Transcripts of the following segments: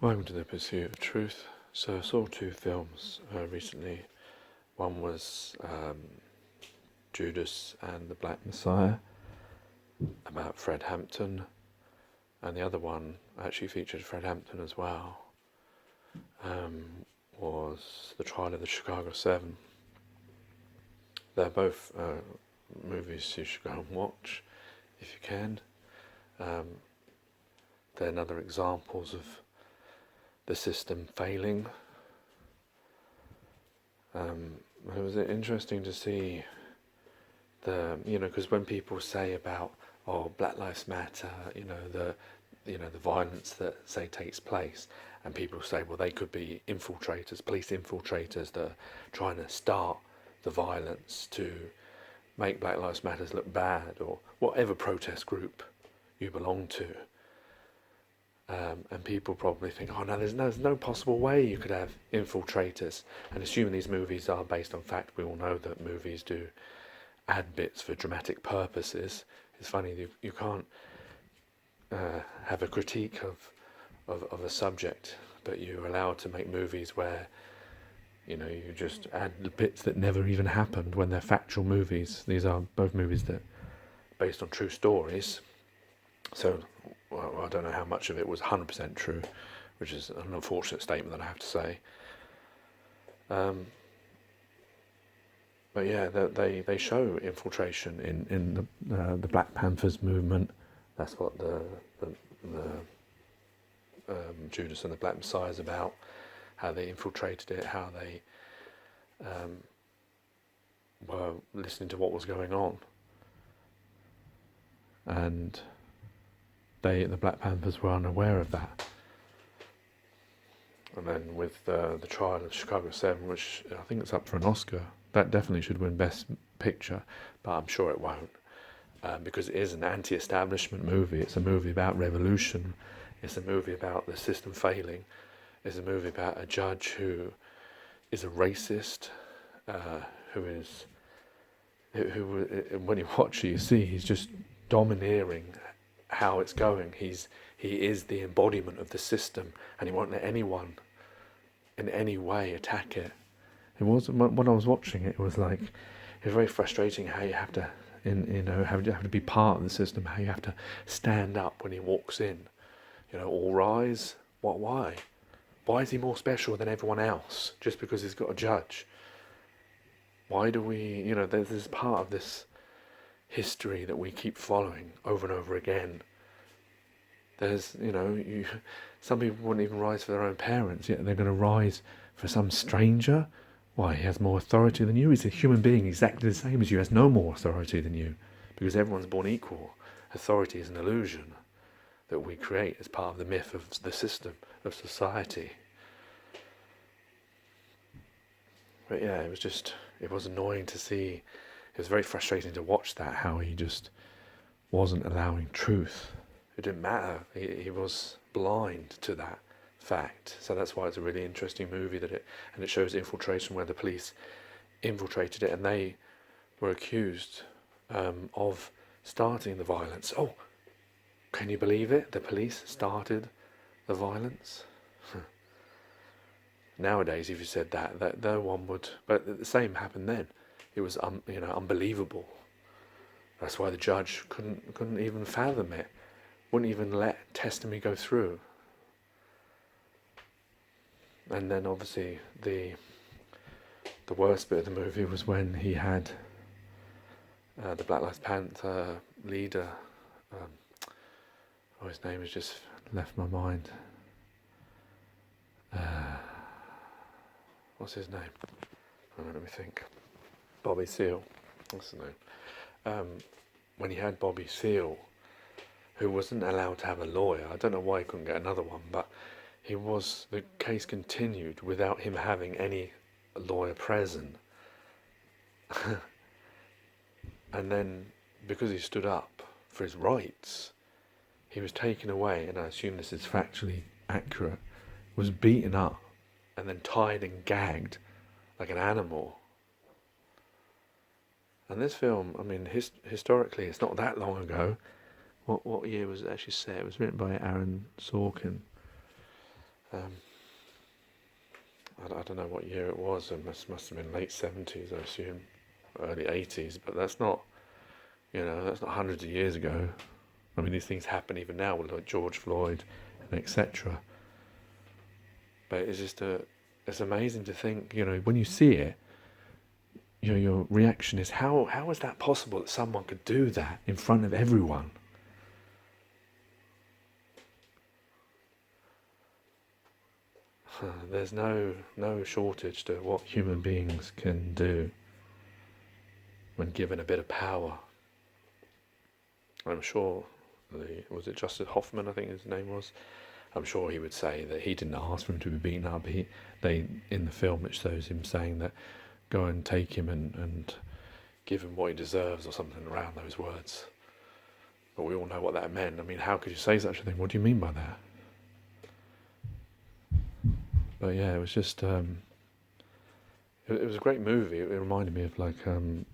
Welcome to the Pursuit of Truth. So I saw two films recently. One was Judas and the Black Messiah about Fred Hampton, and the other one actually featured Fred Hampton as well. Was The Trial of the Chicago 7. They're both movies you should go and watch if you can. They're another examples of the system failing. It was interesting to see because when people say about Black Lives Matter, the violence that say takes place, and people say, well, they could be infiltrators, police infiltrators that are trying to start the violence to make Black Lives Matter look bad, or whatever protest group you belong to. And people probably think, oh no, there's no possible way you could have infiltrators. And assuming these movies are based on fact, we all know that movies do add bits for dramatic purposes. It's funny, you can't have a critique of a subject, but you're allowed to make movies where you just add the bits that never even happened when they're factual movies. These are both movies that are based on true stories. So I don't know how much of it was 100% true, which is an unfortunate statement that I have to say. But yeah, they show infiltration in the Black Panthers movement. That's what the Judas and the Black Messiah is about. How they infiltrated it, how they were listening to what was going on, and the Black Panthers were unaware of that. And then with the Trial of Chicago 7, which I think it's up for an Oscar, that definitely should win Best Picture, but I'm sure it won't, because it is an anti-establishment movie. It's a movie about revolution. It's a movie about the system failing. It's a movie about a judge who is a racist, who when you watch it, you see he's just domineering how it's going. He is the embodiment of the system, and he won't let anyone in any way attack it. It was when I was watching it, it was very frustrating how you have to, how you have to be part of the system, how you have to stand up when he walks in. All rise. What? Why? Why is he more special than everyone else just because he's got a judge? Why do we? There's part of this history that we keep following over and over again. There's, some people wouldn't even rise for their own parents, yet they're going to rise for some stranger. Why? He has more authority than you. He's a human being exactly the same as you. He has no more authority than you, because everyone's born equal. Authority is an illusion that we create as part of the myth of the system of society. But yeah, it was annoying to see. It was very frustrating to watch that, how he just wasn't allowing truth. It didn't matter. He was blind to that fact. So that's why it's a really interesting movie, and it shows infiltration where the police infiltrated it, and they were accused of starting the violence. Oh, can you believe it? The police started the violence. Nowadays, if you said that no one would. But the same happened then. It was unbelievable. That's why the judge couldn't even fathom it. Wouldn't even let testimony go through. And then obviously the worst bit of the movie was when he had the Black Lives Panther leader. His name has just left my mind. What's his name? Let me think. Bobby Seale. What's his name? When he had Bobby Seale, who wasn't allowed to have a lawyer. I don't know why he couldn't get another one, but the case continued without him having any lawyer present. And then, because he stood up for his rights, he was taken away, and I assume this is factually accurate, was beaten up and then tied and gagged like an animal. And this film, historically, it's not that long ago. What year was it actually set? It was written by Aaron Sorkin. Um, I don't know what year it was. It must have been late 70s, I assume, early 80s. But that's not, that's not hundreds of years ago. I mean, these things happen even now with like George Floyd and etc. But it's amazing to think, when you see it, your reaction is, how is that possible that someone could do that in front of everyone? There's no shortage to what human beings can do when given a bit of power. I'm sure was it Justice Hoffman, I think his name was. I'm sure he would say that he didn't ask for him to be beaten up. They in the film it shows him saying that go and take him and give him what he deserves or something around those words. But we all know what that meant. I mean, how could you say such a thing? What do you mean by that? But yeah, it was just it was a great movie. It reminded me of like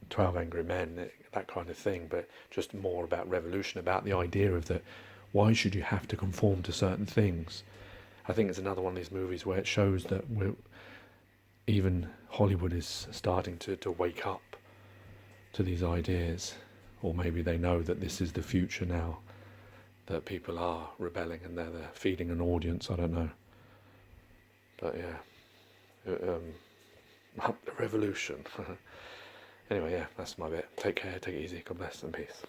12 Angry Men, that kind of thing, but just more about revolution, about the idea of that. Why should you have to conform to certain things? I think it's another one of these movies where it shows that even Hollywood is starting to wake up to these ideas, or maybe they know that this is the future now, that people are rebelling and they're feeding an audience. I don't know, but yeah, up the revolution. Anyway, yeah, that's my bit. Take care, take it easy, God bless and peace.